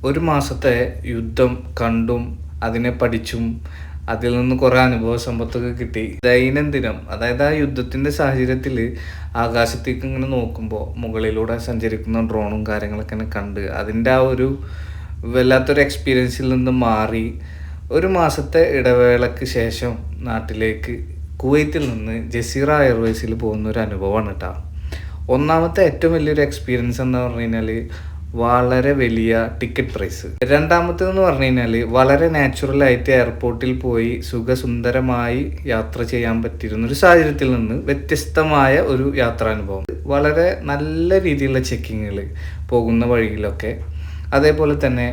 ഒരു മാസത്തെ യുദ്ധം കണ്ടും അതിനെ പഠിച്ചും അതിൽ നിന്ന് കുറേ അനുഭവ സമ്പത്തൊക്കെ കിട്ടി. ദൈനംദിനം അതായത് ആ യുദ്ധത്തിൻ്റെ സാഹചര്യത്തിൽ ആകാശത്തേക്ക് ഇങ്ങനെ നോക്കുമ്പോൾ മുകളിലൂടെ സഞ്ചരിക്കുന്ന ഡ്രോണും കാര്യങ്ങളൊക്കെ ഇങ്ങനെ കണ്ട് അതിൻ്റെ ആ ഒരു വല്ലാത്തൊരു എക്സ്പീരിയൻസിൽ നിന്ന് മാറി ഒരു മാസത്തെ ഇടവേളയ്ക്ക് ശേഷം നാട്ടിലേക്ക് കുവൈത്തിൽ നിന്ന് ജസീറ എയർവേസിൽ പോകുന്ന ഒരു അനുഭവമാണ് കേട്ടോ. ഒന്നാമത്തെ ഏറ്റവും വലിയൊരു എക്സ്പീരിയൻസ് എന്ന് പറഞ്ഞു കഴിഞ്ഞാൽ വളരെ വലിയ ടിക്കറ്റ് പ്രൈസ്. രണ്ടാമത്തേതെന്ന് പറഞ്ഞു കഴിഞ്ഞാൽ വളരെ നാച്ചുറലായിട്ട് എയർപോർട്ടിൽ പോയി സുഖസുന്ദരമായി യാത്ര ചെയ്യാൻ പറ്റിയിരുന്നൊരു സാഹചര്യത്തിൽ നിന്ന് വ്യത്യസ്തമായ ഒരു യാത്രാനുഭവം. വളരെ നല്ല രീതിയിലുള്ള ചെക്കിങ്ങുകൾ പോകുന്ന വഴിയിലൊക്കെ. അതേപോലെ തന്നെ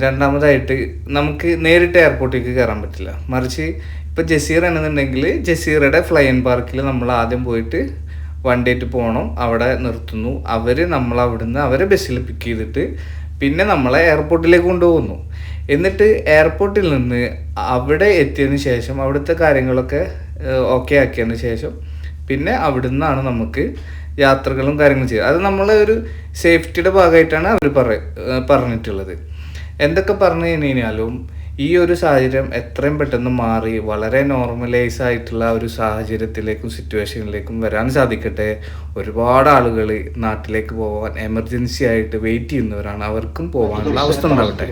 രണ്ടാമതായിട്ട് നമുക്ക് നേരിട്ട് എയർപോർട്ടിലേക്ക് കയറാൻ പറ്റില്ല. മറിച്ച് ഇപ്പോൾ ജസീറ എന്നുണ്ടെങ്കിൽ ജസീറയുടെ ഫ്ലൈ ആൻഡ് പാർക്കിൽ നമ്മൾ ആദ്യം പോയിട്ട് വണ്ടിയായിട്ട് പോകണം. അവിടെ നിർത്തുന്നു. നമ്മളവിടുന്ന് അവരെ ബസ്സിൽ പിക്ക് ചെയ്തിട്ട് പിന്നെ നമ്മളെ എയർപോർട്ടിലേക്ക് കൊണ്ടുപോകുന്നു. എന്നിട്ട് എയർപോർട്ടിൽ നിന്ന് അവിടെ എത്തിയതിന് ശേഷം അവിടുത്തെ കാര്യങ്ങളൊക്കെ ഓക്കെ ആക്കിയതിന് ശേഷം പിന്നെ അവിടുന്നാണ് നമുക്ക് യാത്രകളും കാര്യങ്ങളും ചെയ്യുക. അത് നമ്മളെ ഒരു സേഫ്റ്റിയുടെ ഭാഗമായിട്ടാണ് അവർ പറഞ്ഞിട്ടുള്ളത്. എന്തൊക്കെ പറഞ്ഞു കഴിഞ്ഞാലും ഈ ഒരു സാഹചര്യം എത്രയും പെട്ടെന്ന് മാറി വളരെ നോർമലൈസ് ആയിട്ടുള്ള ഒരു സാഹചര്യത്തിലേക്കും സിറ്റുവേഷനിലേക്കും വരാൻ സാധിക്കട്ടെ. ഒരുപാട് ആളുകൾ നാട്ടിലേക്ക് പോകാൻ എമർജൻസി ആയിട്ട് വെയിറ്റ് ചെയ്യുന്നവരാണ്. അവർക്കും പോകാനുള്ള അവസ്ഥ ഉണ്ടാകട്ടെ.